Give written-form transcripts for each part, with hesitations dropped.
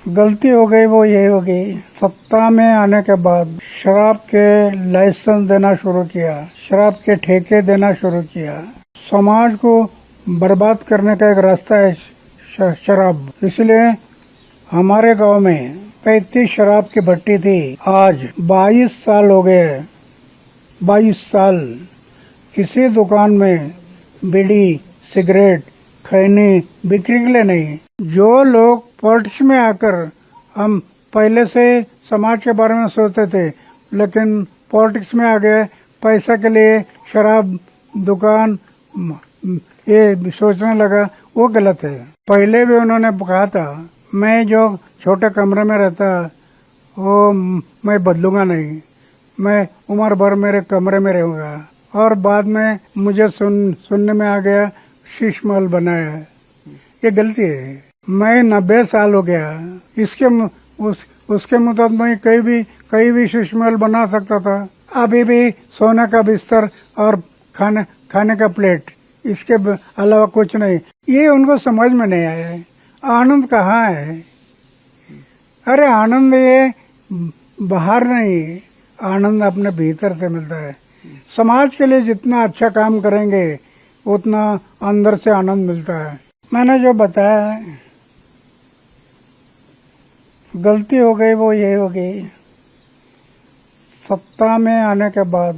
गलती हो गई वो ये हो गई, सत्ता में आने के बाद शराब के लाइसेंस देना शुरू किया, शराब के ठेके देना शुरू किया। समाज को बर्बाद करने का एक रास्ता है शराब। इसलिए हमारे गांव में 35 शराब की भट्टी थी, आज 22 साल हो गए। 22 साल किसी दुकान में बीड़ी, सिगरेट, खैनी बिक्री के लिए नहीं। जो लोग पॉलिटिक्स में आकर, हम पहले से समाज के बारे में सोचते थे, लेकिन पॉलिटिक्स में आ गए पैसा के लिए शराब दुकान ये सोचने लगा, वो गलत है। पहले भी उन्होंने कहा था, मैं जो छोटे कमरे में रहता वो मैं बदलूंगा नहीं, मैं उम्र भर मेरे कमरे में रहूंगा। और बाद में मुझे सुनने में आ गया शीश महल बनाया है, ये गलती है। मैं 90 साल हो गया, उसके मुताबिक मैं कहीं भी शीश महल बना सकता था। अभी भी सोने का बिस्तर और खाने का प्लेट, इसके अलावा कुछ नहीं। ये उनको समझ में नहीं आया है। आनंद कहाँ है? अरे आनंद ये बाहर नहीं, आनंद अपने भीतर से मिलता है। समाज के लिए जितना अच्छा काम करेंगे उतना अंदर से आनंद मिलता है। मैंने जो बताया है, गलती हो गई वो ये हो गई, सत्ता में आने के बाद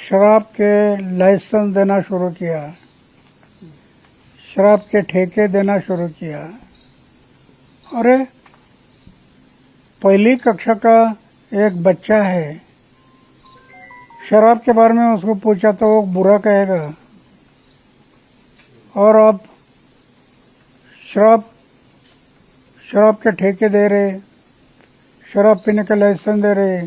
शराब के लाइसेंस देना शुरू किया, शराब के ठेके देना शुरू किया। अरे पहली कक्षा का एक बच्चा है, शराब के बारे में उसको पूछा तो वो बुरा कहेगा। और अब शराब के ठेके दे रहे, शराब पीने का लाइसेंस दे रहे।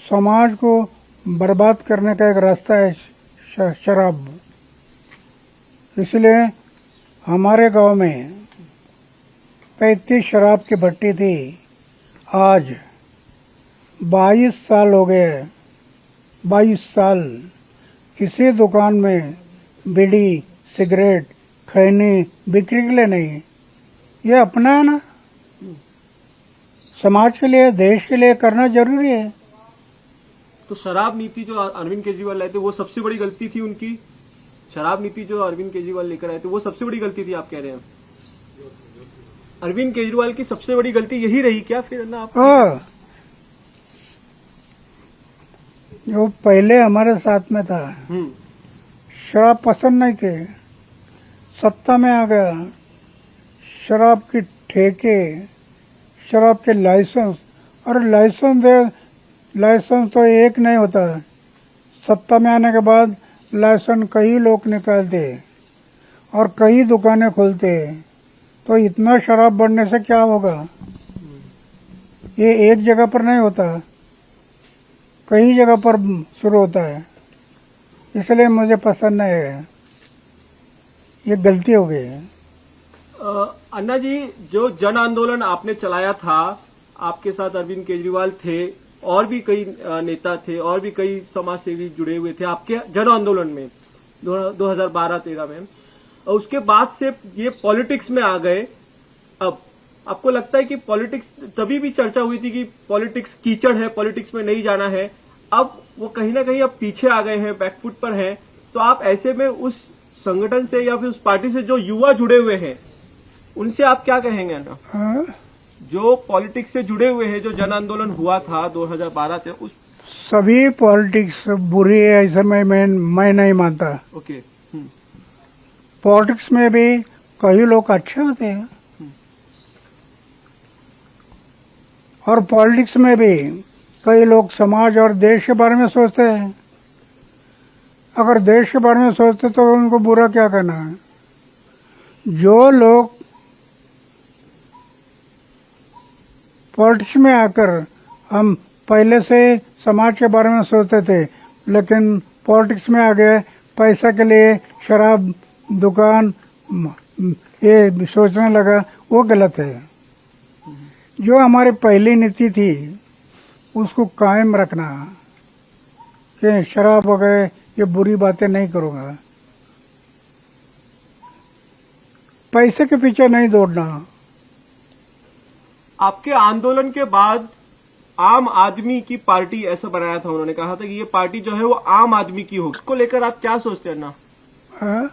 समाज को बर्बाद करने का एक रास्ता है शराब। इसलिए हमारे गांव में 35 शराब की भट्टी थी, आज 22 साल हो गए। 22 साल किसी दुकान में बीड़ी, सिगरेट, खैनी बिक्री के लिए नहीं। ये अपना है ना, समाज के लिए, देश के लिए करना जरूरी है। तो शराब नीति जो अरविंद केजरीवाल लाए थे वो सबसे बड़ी गलती थी उनकी। शराब नीति जो अरविंद केजरीवाल लेकर आए थे वो सबसे बड़ी गलती थी, आप कह रहे हैं? अरविंद केजरीवाल की सबसे बड़ी गलती यही रही क्या फिर ना आप? जो पहले हमारे साथ में था, शराब पसंद नहीं थे, सत्ता में आ गया, शराब के ठेके, शराब के लाइसेंस। और लाइसेंस तो एक नहीं होता, सत्ता में आने के बाद लाइसेंस कई लोग निकालते और कई दुकानें खोलते। तो इतना शराब बढ़ने से क्या होगा? ये एक जगह पर नहीं होता, कई जगह पर शुरू होता है। इसलिए मुझे पसंद नहीं है, ये गलती हो गई है। अन्ना जी, जो जन आंदोलन आपने चलाया था, आपके साथ अरविंद केजरीवाल थे और भी कई नेता थे और भी कई समाज सेवी जुड़े हुए थे आपके जन आंदोलन में 2012-13 में। और उसके बाद से ये पॉलिटिक्स में आ गए। अब आपको लगता है कि पॉलिटिक्स, तभी भी चर्चा हुई थी कि पॉलिटिक्स कीचड़ है, पॉलिटिक्स में नहीं जाना है, अब वो कहीं ना कहीं अब पीछे आ गए हैं, बैकफुट पर हैं। तो आप ऐसे में उस संगठन से या फिर उस पार्टी से जो युवा जुड़े हुए हैं उनसे आप क्या कहेंगे ना? जो पॉलिटिक्स से जुड़े हुए हैं, जो जन आंदोलन हुआ था 2012 से, उस सभी पॉलिटिक्स बुरी है ऐसा मैं नहीं मानता। ओके। पॉलिटिक्स में भी कई लोग अच्छे होते हैं और पॉलिटिक्स में भी कई लोग समाज और देश के बारे में सोचते हैं। अगर देश के बारे में सोचते तो उनको बुरा क्या कहना है? जो लोग पॉलिटिक्स में आकर, हम पहले से समाज के बारे में सोचते थे, लेकिन पॉलिटिक्स में आ गए पैसा के लिए शराब दुकान ये सोचने लगा, वो गलत है। जो हमारी पहली नीति थी उसको कायम रखना कि शराब वगैरह ये बुरी बातें नहीं करूंगा। पैसे के पीछे नहीं दौड़ना। आपके आंदोलन के बाद आम आदमी की पार्टी ऐसा बनाया था, उन्होंने कहा था कि ये पार्टी जो है वो आम आदमी की हो, उसको लेकर आप क्या सोचते हैं ना? हाँ?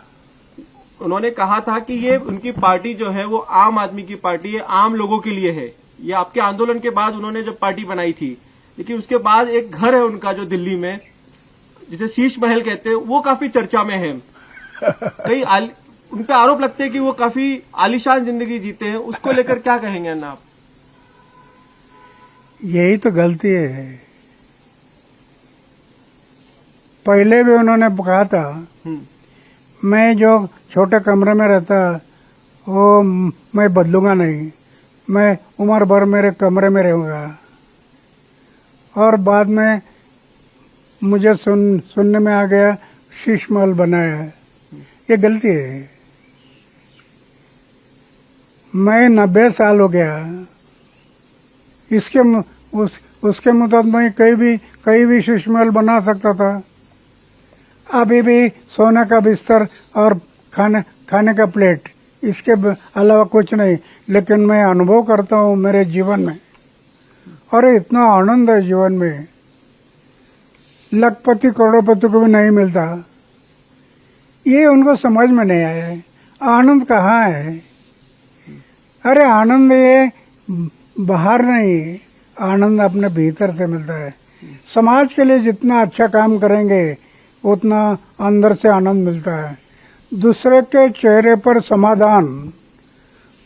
उन्होंने कहा था कि ये उनकी पार्टी जो है वो आम आदमी की पार्टी है, आम लोगों के लिए है। ये आपके आंदोलन के बाद उन्होंने जब पार्टी बनाई थी, लेकिन उसके बाद एक घर है उनका जो दिल्ली में, जिसे शीश महल कहते हैं, वो काफी चर्चा में है। उन पे आरोप लगते हैं कि वो काफी आलीशान जिंदगी जीते हैं, उसको लेकर क्या कहेंगे अन्ना आप? यही तो गलती है। पहले भी उन्होंने कहा था मैं जो छोटे कमरे में रहता वो मैं बदलूंगा नहीं, मैं उम्र भर मेरे कमरे में रहूंगा। और बाद में मुझे सुनने में आ गया शीश महल बनाया है। ये गलती है। मैं 90 साल हो गया, उसके मुताबिक मैं कहीं भी शीश महल बना सकता था। अभी भी सोने का बिस्तर और खाने का प्लेट, इसके अलावा कुछ नहीं। लेकिन मैं अनुभव करता हूँ मेरे जीवन में, और इतना आनंद है जीवन में, लखपति करोड़पति को भी नहीं मिलता। ये उनको समझ में नहीं आया है। आनंद कहाँ है? अरे आनंद ये बाहर नहीं, आनंद अपने भीतर से मिलता है। समाज के लिए जितना अच्छा काम करेंगे उतना अंदर से आनंद मिलता है। दूसरे के चेहरे पर समाधान,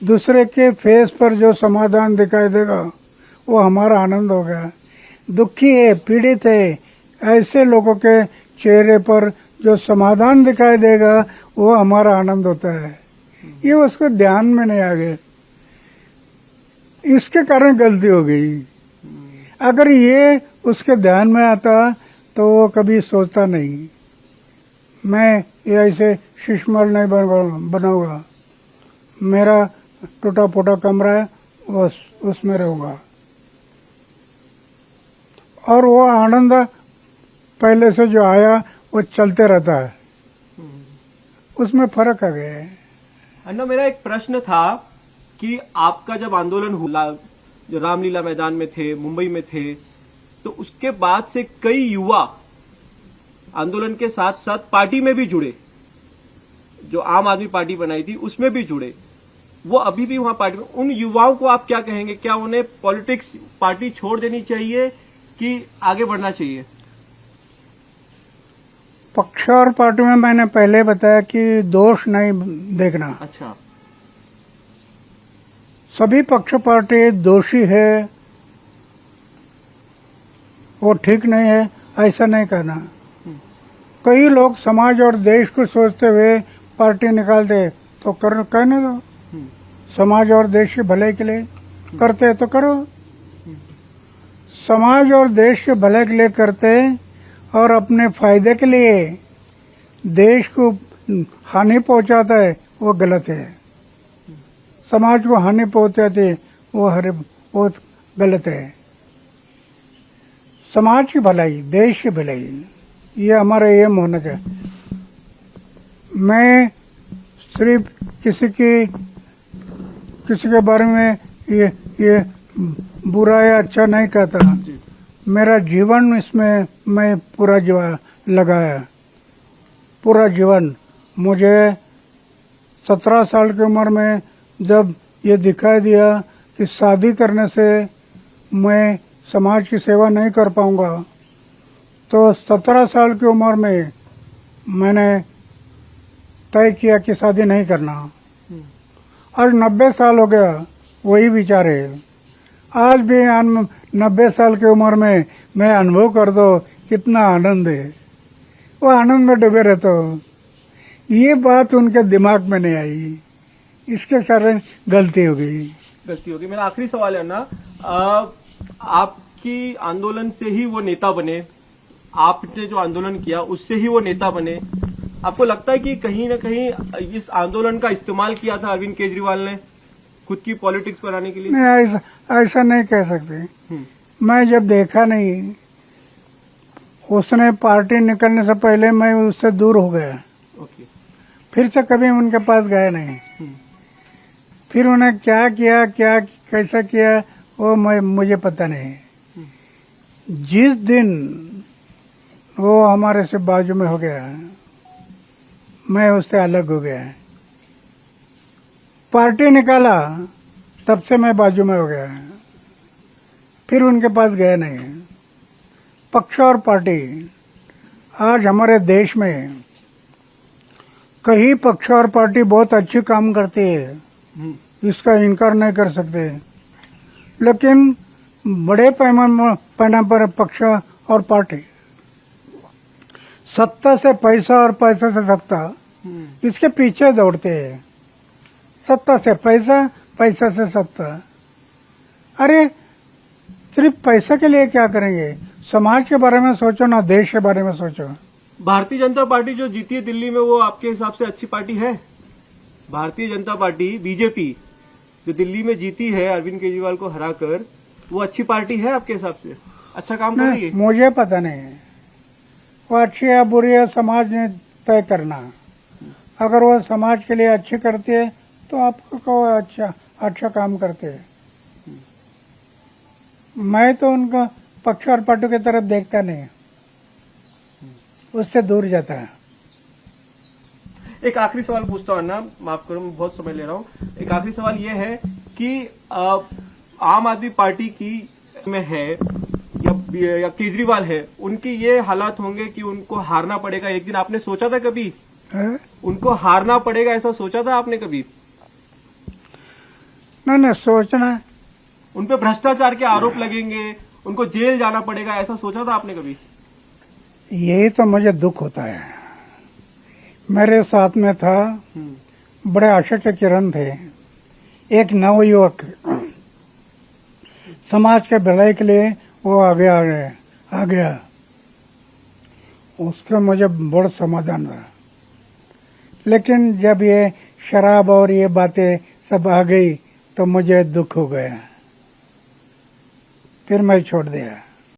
दूसरे के फेस पर जो समाधान दिखाई देगा वो हमारा आनंद होगा। दुखी है, पीड़ित है, ऐसे लोगों के चेहरे पर जो समाधान दिखाई देगा वो हमारा आनंद होता है। ये उसको ध्यान में नहीं आ गया, इसके कारण गलती हो गई। अगर ये उसके ध्यान में आता तो वो कभी सोचता नहीं मैं ये ऐसे शीश महल नहीं बनाऊंगा, मेरा टूटा फूटा कमरा है उसमें रहूंगा। और वो आनंद पहले से जो आया वो चलते रहता है, उसमें फर्क आ गया है। अन्ना, मेरा एक प्रश्न था कि आपका जब आंदोलन हुआ, जो रामलीला मैदान में थे, मुंबई में थे, तो उसके बाद से कई युवा आंदोलन के साथ साथ पार्टी में भी जुड़े, जो आम आदमी पार्टी बनाई थी उसमें भी जुड़े, वो अभी भी वहां पार्टी में। उन युवाओं को आप क्या कहेंगे? क्या उन्हें पॉलिटिक्स पार्टी छोड़ देनी चाहिए कि आगे बढ़ना चाहिए? पक्ष और पार्टी में मैंने पहले बताया कि दोष नहीं देखना। अच्छा, सभी पक्ष पार्टी दोषी है, वो ठीक नहीं है, ऐसा नहीं कहना। कई लोग समाज और देश को सोचते हुए पार्टी निकालते तो कहने दो, समाज और देश के भले के लिए करते तो करो। समाज और देश के भले के लिए करते और अपने फायदे के लिए देश को हानि पहुंचाता है, वो गलत है। समाज को हानि पहुंचाती वो गलत है। समाज की भलाई, देश की भलाई, ये हमारा एम होना चाहिए। मैं सिर्फ किसी के बारे में ये बुरा या अच्छा नहीं कहता। मेरा जीवन इसमें मैं पूरा जीवन लगाया, पूरा जीवन। मुझे 17 साल की उम्र में जब ये दिखाई दिया कि शादी करने से मैं समाज की सेवा नहीं कर पाऊंगा, तो 17 साल की उम्र में मैंने तय किया कि शादी नहीं करना। आज 90 साल हो गया, वही विचार है। आज भी 90 साल की उम्र में मैं अनुभव कर दो कितना आनंद है, वो आनंद में डूबे रहता हूँ। ये बात उनके दिमाग में नहीं आई, इसके कारण गलती हो गई। मेरा आखिरी सवाल है ना, आपकी आंदोलन से ही वो नेता बने, आपने जो आंदोलन किया उससे ही वो नेता बने। आपको लगता है कि कहीं ना कहीं इस आंदोलन का इस्तेमाल किया था अरविंद केजरीवाल ने खुद की पॉलिटिक्स बनाने के लिए? नहीं, ऐसा नहीं कह सकते। मैं जब देखा नहीं, उसने पार्टी निकलने से पहले मैं उससे दूर हो गया। ओके। फिर से कभी उनके पास गया नहीं। फिर उन्हें क्या किया, क्या कैसा किया, वो मुझे पता नहीं। जिस दिन वो हमारे से बाजू में हो गया, मैं उससे अलग हो गया। पार्टी निकाला, तब से मैं बाजू में हो गया, फिर उनके पास गया नहीं। पक्ष और पार्टी, आज हमारे देश में कई पक्ष और पार्टी बहुत अच्छी काम करती है, इसका इनकार नहीं कर सकते, लेकिन बड़े पैमाने पर पक्ष और पार्टी सत्ता से पैसा और पैसा से सत्ता, इसके पीछे दौड़ते हैं। सत्ता से पैसा, पैसा से सत्ता। अरे सिर्फ पैसा के लिए क्या करेंगे? समाज के बारे में सोचो ना, देश के बारे में सोचो। भारतीय जनता पार्टी जो जीती है दिल्ली में, वो आपके हिसाब से अच्छी पार्टी है? भारतीय जनता पार्टी बीजेपी जो दिल्ली में जीती है अरविंद केजरीवाल को हराकर, वो अच्छी पार्टी है आपके हिसाब से? अच्छा काम कर रही है? मुझे पता नहीं है वो अच्छी है बुरी है, समाज ने तय करना। अगर वो समाज के लिए अच्छी करती है तो आपको कहो अच्छा काम करते हैं। मैं तो उनका पक्ष और पार्टी की तरफ देखता नहीं, उससे दूर जाता है। एक आखिरी सवाल पूछता हूं ना, माफ करो मैं बहुत समय ले रहा हूं। एक आखिरी सवाल ये है कि आम आदमी पार्टी की में है या केजरीवाल है, उनकी ये हालात होंगे कि उनको हारना पड़ेगा एक दिन? आपने सोचा था कभी उनको हारना पड़ेगा, ऐसा सोचा था आपने कभी? नहीं, सोचना। उन पे भ्रष्टाचार के आरोप लगेंगे, उनको जेल जाना पड़ेगा, ऐसा सोचा था आपने कभी? यही तो मुझे दुख होता है। मेरे साथ में था, बड़े आशा के किरण थे, एक नवयुवक, समाज के भलाई के लिए वो आगे आ गया। उसका मुझे बड़ा समाधान रहा। लेकिन जब ये शराब और ये बातें सब आ गई तो मुझे दुख हो गया, फिर मैं छोड़ दिया।